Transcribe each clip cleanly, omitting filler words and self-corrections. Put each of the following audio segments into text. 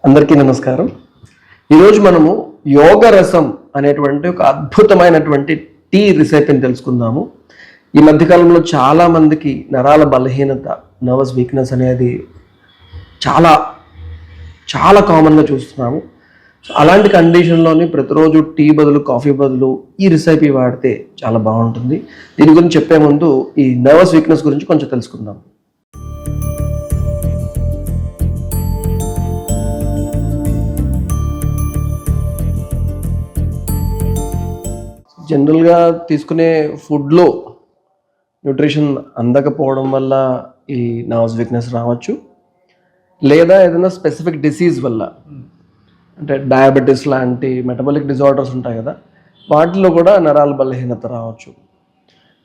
అందరికీ నమస్కారం. ఈరోజు మనము యోగ రసం అనేటువంటి ఒక అద్భుతమైనటువంటి టీ రెసిపీని తెలుసుకుందాము. ఈ మధ్యకాలంలో చాలా మందికి నరాల బలహీనత, నర్వస్ వీక్నెస్ అనేది చాలా చాలా కామన్గా చూస్తున్నాము. అలాంటి కండిషన్లోని ప్రతిరోజు టీ బదులు కాఫీ బదులు ఈ రెసిపీ వాడితే చాలా బాగుంటుంది. దీని గురించి చెప్పే ముందు ఈ నర్వస్ వీక్నెస్ గురించి కొంచెం తెలుసుకుందాం. జనరల్గా తీసుకునే ఫుడ్లో న్యూట్రిషన్ అందకపోవడం వల్ల ఈ నర్వస్ వీక్నెస్ రావచ్చు, లేదా ఏదైనా స్పెసిఫిక్ డిసీజ్ వల్ల, అంటే డయాబెటీస్ లాంటి మెటబాలిక్ డిజార్డర్స్ ఉంటాయి కదా, వాటిలో కూడా నరాల బలహీనత రావచ్చు.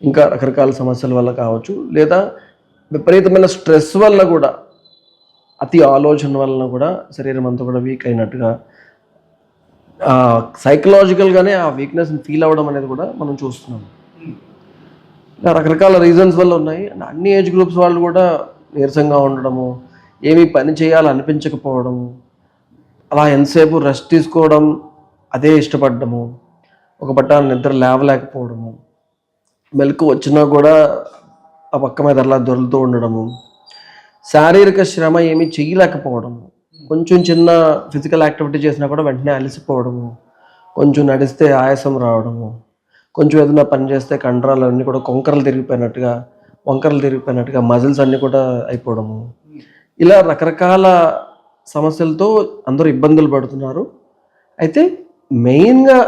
ఇంకా రకరకాల సమస్యల వల్ల కావచ్చు, లేదా విపరీతమైన స్ట్రెస్ వల్ల కూడా, అతి ఆలోచన వలన కూడా శరీరం అంతా కూడా వీక్ అయినట్టుగా, సైకలాజికల్గానే ఆ వీక్నెస్ని ఫీల్ అవ్వడం అనేది కూడా మనం చూస్తున్నాం. రకరకాల రీజన్స్ వల్ల ఉన్నాయి. అండ్ అన్ని ఏజ్ గ్రూప్స్ వాళ్ళు కూడా నీరసంగా ఉండడము, ఏమీ పని చేయాలనిపించకపోవడము, అలా ఎంతసేపు రెస్ట్ తీసుకోవడం అదే ఇష్టపడము, ఒక పట్టాన నిద్ర లేవలేకపోవడము, మెలకు వచ్చినా కూడా ఆ పక్క మీద అలా దొరుకుతూ ఉండడము, శారీరక శ్రమ ఏమీ చేయలేకపోవడము, కొంచెం చిన్న ఫిజికల్ యాక్టివిటీ చేసినా కూడా వెంటనే అలసిపోవడము, కొంచెం నడిస్తే ఆయాసం రావడము, కొంచెం ఏదైనా పని చేస్తే కండరాలు అన్నీ కూడా వంకరలు తిరిగిపోయినట్టుగా మజిల్స్ అన్నీ కూడా అయిపోవడము, ఇలా రకరకాల సమస్యలతో అందరూ ఇబ్బందులు పడుతున్నారు. అయితే మెయిన్గా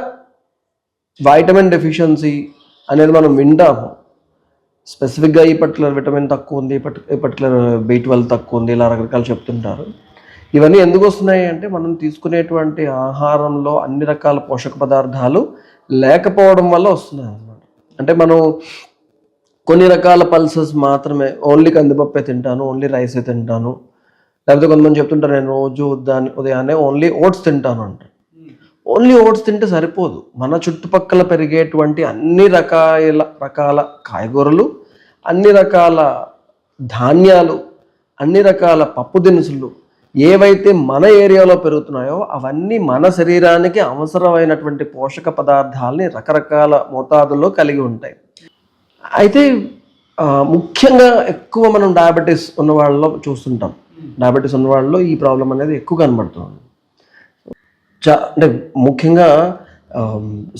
వైటమిన్ డెఫిషియన్సీ అనేది మనం వింటాము. స్పెసిఫిక్గా ఈ పర్టికులర్ విటమిన్ తక్కువ ఉంది, ఈ పర్టికులర్ B12 తక్కువ ఉంది, ఇలా రకరకాలు చెప్తుంటారు. ఇవన్నీ ఎందుకు వస్తున్నాయి అంటే, మనం తీసుకునేటువంటి ఆహారంలో అన్ని రకాల పోషక పదార్థాలు లేకపోవడం వల్ల వస్తున్నాయి అన్నమాట. అంటే మనం కొన్ని రకాల పల్సెస్ మాత్రమే, ఓన్లీ కందిపప్పే తింటాను, ఓన్లీ రైసే తింటాను, లేకపోతే కొంతమంది చెప్తుంటారు నేను రోజు ఉదయాన్నే ఓన్లీ ఓట్స్ తింటాను అంటే. ఓన్లీ ఓట్స్ తింటే సరిపోదు. మన చుట్టుపక్కల పెరిగేటువంటి అన్ని రకాల కాయగూరలు, అన్ని రకాల ధాన్యాలు, అన్ని రకాల పప్పు దినుసులు ఏవైతే మన ఏరియాలో పెరుగుతున్నాయో అవన్నీ మన శరీరానికి అవసరమైనటువంటి పోషక పదార్థాలని రకరకాల మోతాదుల్లో కలిగి ఉంటాయి. అయితే ముఖ్యంగా ఎక్కువ మనం డయాబెటీస్ ఉన్న వాళ్ళలో చూస్తుంటాం. డయాబెటీస్ ఉన్న వాళ్ళలో ఈ ప్రాబ్లం అనేది ఎక్కువ కనబడుతుంది. అంటే ముఖ్యంగా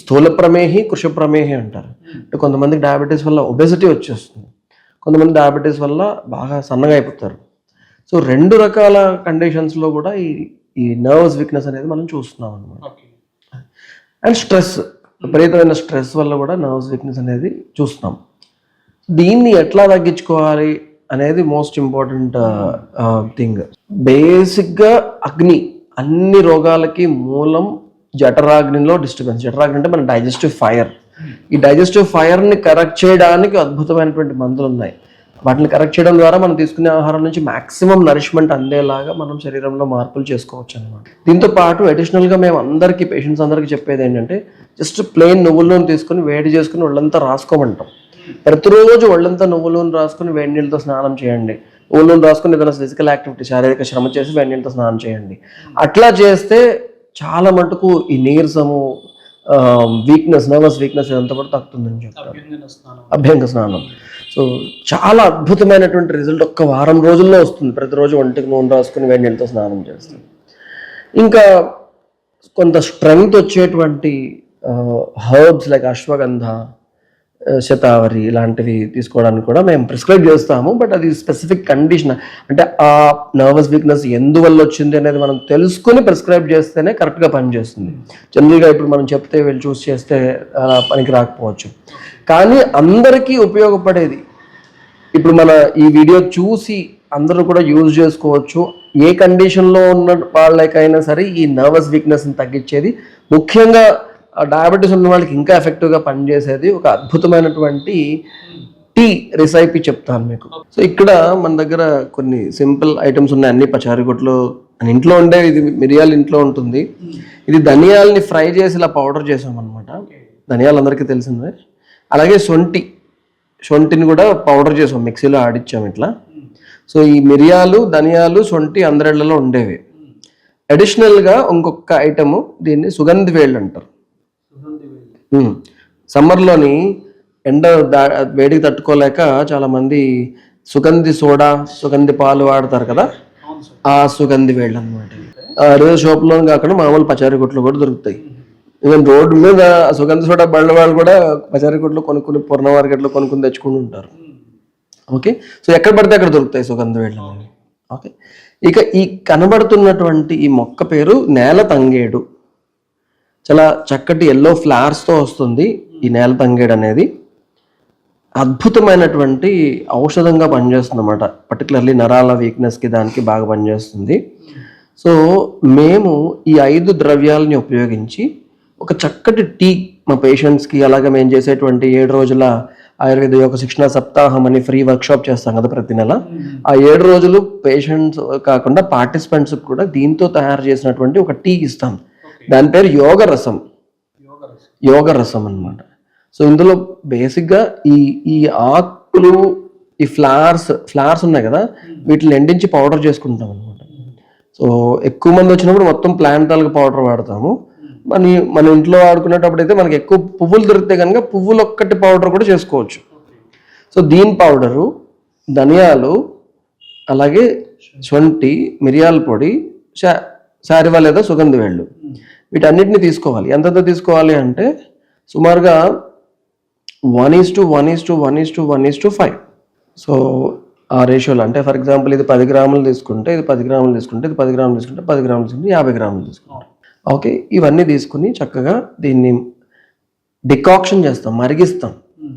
స్థూల ప్రమేహి, కృష ప్రమేహి అంటారు. అంటే కొంతమందికి డయాబెటీస్ వల్ల ఒబెసిటీ వచ్చేస్తుంది, కొంతమంది డయాబెటీస్ వల్ల బాగా సన్నగా అయిపోతారు. సో రెండు రకాల కండిషన్స్లో కూడా ఈ నర్వస్ వీక్నెస్ అనేది మనం చూస్తున్నాం అన్నమాట. అండ్ స్ట్రెస్, విపరీతమైన స్ట్రెస్ వల్ల కూడా నర్వస్ వీక్నెస్ అనేది చూస్తున్నాం. దీన్ని ఎట్లా తగ్గించుకోవాలి అనేది మోస్ట్ ఇంపార్టెంట్ థింగ్. బేసిక్గా అగ్ని, అన్ని రోగాలకి మూలం జఠరాగ్నిలో డిస్టర్బెన్స్. జఠరాగ్ని అంటే మన డైజెస్టివ్ ఫైర్. ఈ డైజెస్టివ్ ఫైర్ని కరెక్ట్ చేయడానికి అద్భుతమైనటువంటి మందులు ఉన్నాయి. వాటిని కరెక్ట్ చేయడం ద్వారా మనం తీసుకునే ఆహారం నుంచి మ్యాక్సిమం నరిష్మెంట్ అందేలాగా మనం శరీరంలో మార్పులు చేసుకోవచ్చు అనమాట. దీంతో పాటు అడిషనల్గా మేము పేషెంట్స్ అందరికీ చెప్పేది ఏంటంటే, జస్ట్ ప్లెయిన్ నువ్వుల నూనె తీసుకుని వేడి చేసుకుని ఒళ్ళంతా రాసుకోమంటాం. ప్రతిరోజు ఒళ్ళంతా నువ్వుల నూనె రాసుకుని వేడి నీళ్ళతో స్నానం చేయండి. నువ్వుల నూనె రాసుకుని ఏదైనా ఫిజికల్ యాక్టివిటీ, శారీరక శ్రమ చేసి వేడి నీళ్ళతో స్నానం చేయండి. అట్లా చేస్తే చాలా మటుకు ఈ నీరసము, వీక్నెస్, నర్వస్ వీక్నెస్ ఇదంతా కూడా తగ్గుతుందని చెప్తారు. అభ్యంగ స్నానం. సో చాలా అద్భుతమైనటువంటి రిజల్ట్ ఒక్క వారం రోజుల్లో వస్తుంది. ప్రతిరోజు ఒంటికి నూనె రాసుకుని వేడి నీళ్ళతో స్నానం చేస్తాం. ఇంకా కొంత స్ట్రెంగ్త్ వచ్చేటువంటి హర్బ్స్ లైక్ అశ్వగంధ, శతావరి ఇలాంటివి తీసుకోవడానికి కూడా మేము ప్రిస్క్రైబ్ చేస్తాము. బట్ అది స్పెసిఫిక్ కండిషన్, అంటే ఆ నర్వస్ వీక్నెస్ ఎందువల్ల వచ్చింది అనేది మనం తెలుసుకుని ప్రిస్క్రైబ్ చేస్తేనే కరెక్ట్గా పనిచేస్తుంది. జనరల్గా ఇప్పుడు మనం చెప్తే వీళ్ళు చూస్ చేస్తే పనికి రాకపోవచ్చు. కానీ అందరికీ ఉపయోగపడేది, ఇప్పుడు మన ఈ వీడియో చూసి అందరూ కూడా యూజ్ చేసుకోవచ్చు. ఏ కండిషన్లో ఉన్న వాళ్ళకైనా సరే ఈ నర్వస్ వీక్నెస్ని తగ్గించేది, ముఖ్యంగా డయాబెటీస్ ఉన్న వాళ్ళకి ఇంకా ఎఫెక్టివ్గా పనిచేసేది ఒక అద్భుతమైనటువంటి టీ రెసిపీ చెప్తాను మీకు. సో ఇక్కడ మన దగ్గర కొన్ని సింపుల్ ఐటమ్స్ ఉన్నాయి. అన్ని పచారికొట్లో ఇంట్లో ఉండే, ఇది మిరియాలు ఇంట్లో ఉంటుంది. ఇది ధనియాలని ఫ్రై చేసి ఇలా పౌడర్ చేసాం అనమాట. ధనియాలు అందరికీ తెలిసిందే. అలాగే శొంఠిని కూడా పౌడర్ చేసాం, మిక్సీలో ఆడిచ్చాం ఇట్లా. సో ఈ మిరియాలు, ధనియాలు, శొంఠి అందరిళ్లలో ఉండేవి. అడిషనల్గా ఇంకొక ఐటము, దీన్ని సుగంధి వేళ్ళు అంటారు. సమ్మర్లోని ఎండ వేడికి తట్టుకోలేక చాలామంది సుగంధి సోడా, సుగంధి పాలు వాడతారు కదా, ఆ సుగంధి వేళ్ళు అనమాట. రోజు షాప్లో కాకుండా మామూలు పచారీ కొట్లు కూడా దొరుకుతాయి. ఈవెన్ రోడ్డు మీద సుగంధి సోడా బళ్ళ వాళ్ళు కూడా పచారీ కొట్లు కొనుక్కుని, పూర్ణ మార్కెట్లో కొనుక్కుని తెచ్చుకుని ఉంటారు. ఓకే, సో ఎక్కడ పడితే అక్కడ దొరుకుతాయి సుగంధి వేళ్ళు అనేవి. ఓకే, ఇక ఈ కనబడుతున్నటువంటి ఈ మొక్క పేరు నేల తంగేడు. చాలా చక్కటి ఎల్లో ఫ్లవర్స్తో వస్తుంది ఈ నేల తంగేడు అనేది. అద్భుతమైనటువంటి ఔషధంగా పనిచేస్తుంది అన్నమాట. పర్టికులర్లీ నరాల వీక్నెస్కి దానికి బాగా పనిచేస్తుంది. సో మేము ఈ 5 ద్రవ్యాలని ఉపయోగించి ఒక చక్కటి టీ మా పేషెంట్స్కి, అలాగే మేము చేసేటువంటి 7 రోజుల ఆయుర్వేద యోగ శిక్షణ సప్తాహం అని ఫ్రీ వర్క్షాప్ చేస్తాం కదా ప్రతి నెల. ఆ 7 రోజులు పేషెంట్స్ కాకుండా పార్టిసిపెంట్స్ కూడా దీంతో తయారు చేసినటువంటి ఒక టీ ఇస్తాం. దాని పేరు యోగ రసం. యోగ రసం అనమాట. సో ఇందులో బేసిక్గా ఈ ఆకులు, ఈ ఫ్లవర్స్ ఉన్నాయి కదా, వీటిని ఎండించి పౌడర్ చేసుకుంటాం అనమాట. సో ఎక్కువ మంది వచ్చినప్పుడు మొత్తం ప్లాంట్ తాలూకు పౌడర్ వాడతాము. మన ఇంట్లో వాడుకునేటప్పుడు అయితే మనకి ఎక్కువ పువ్వులు దొరికితే కనుక పువ్వులు ఒక్కటి పౌడర్ కూడా చేసుకోవచ్చు. సో దీని పౌడరు, ధనియాలు, అలాగే శొంఠి, మిరియాల పొడి, శారివా లేదా సుగంధి వేళ్ళు, వీటన్నిటిని తీసుకోవాలి. ఎంతతో తీసుకోవాలి అంటే సుమారుగా 1:1:1:1:5. సో ఆ రేషియోలో, అంటే ఫర్ ఎగ్జాంపుల్ ఇది 10 గ్రాములు తీసుకుంటే, ఇది 10 గ్రాములు తీసుకుంటే, ఇది 10 గ్రాములు తీసుకుంటే, 10 గ్రాములు తీసుకుంటే 50 గ్రాములు తీసుకుంటాం. ఓకే, ఇవన్నీ తీసుకుని చక్కగా దీన్ని డికాక్షన్ చేస్తాం, మరిగిస్తాం.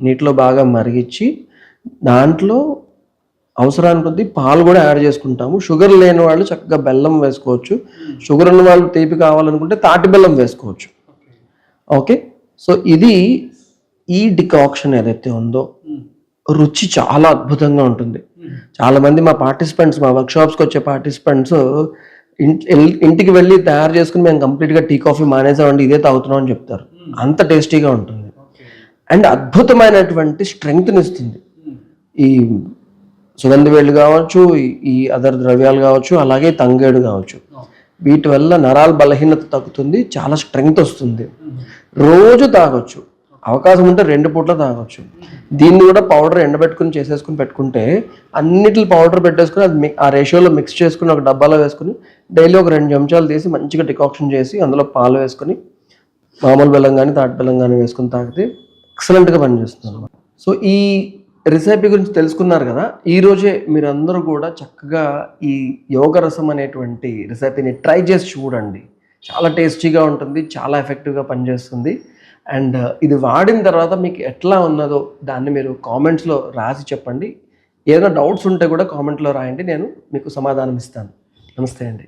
నీటిలో బాగా మరిగించి దాంట్లో అవసరానికి కొద్దీ పాలు కూడా యాడ్ చేసుకుంటాము. షుగర్ లేని వాళ్ళు చక్కగా బెల్లం వేసుకోవచ్చు. షుగర్ ఉన్న వాళ్ళు తీపి కావాలనుకుంటే తాటి బెల్లం వేసుకోవచ్చు. ఓకే, సో ఇది ఈ డికాక్షన్ ఏదైతే ఉందో రుచి చాలా అద్భుతంగా ఉంటుంది. చాలామంది మా పార్టిసిపెంట్స్, మా వర్క్షాప్స్కి వచ్చే పార్టిసిపెంట్స్ ఇంటికి వెళ్ళి తయారు చేసుకుని మేము కంప్లీట్గా టీ కాఫీ మానేసామండి, ఇదే తాగుతున్నాం అని చెప్తారు. అంత టేస్టీగా ఉంటుంది అండ్ అద్భుతమైనటువంటి స్ట్రెంగ్త్ని ఇస్తుంది. ఈ సుగంధి వేళ్ళు కావచ్చు, ఈ అదర్ ద్రవ్యాలు కావచ్చు, అలాగే తంగేడు కావచ్చు, వీటి వల్ల నరాల బలహీనత తగ్గుతుంది, చాలా స్ట్రెంగ్త్ వస్తుంది. రోజు తాగొచ్చు, అవకాశం ఉంటే 2 పూట్ల తాగొచ్చు. దీన్ని కూడా పౌడర్ ఎండబెట్టుకుని చేసేసుకుని పెట్టుకుంటే, అన్నిటి పౌడర్ పెట్టేసుకుని అది ఆ రేషియోలో మిక్స్ చేసుకుని ఒక డబ్బాలో వేసుకుని డైలీ ఒక 2 చెంచాలు తీసి మంచిగా డికాక్షన్ చేసి అందులో పాలు వేసుకొని మామూలు బెల్లం కానీ తాటి బెల్లం కానీ వేసుకుని తాగితే ఎక్సలెంట్గా పనిచేస్తుంది అన్నమాట. సో ఈ రెసిపీ గురించి తెలుసుకున్నారు కదా. ఈరోజే మీరందరూ కూడా చక్కగా ఈ యోగ రసం అనేటువంటి రెసిపీని ట్రై చేసి చూడండి. చాలా టేస్టీగా ఉంటుంది, చాలా ఎఫెక్టివ్గా పనిచేస్తుంది. అండ్ ఇది వాడిన తర్వాత మీకు ఎట్లా ఉన్నదో దాన్ని మీరు కామెంట్స్లో రాసి చెప్పండి. ఏదైనా డౌట్స్ ఉంటే కూడా కామెంట్లో రాయండి, నేను మీకు సమాధానం ఇస్తాను. నమస్తే అండి.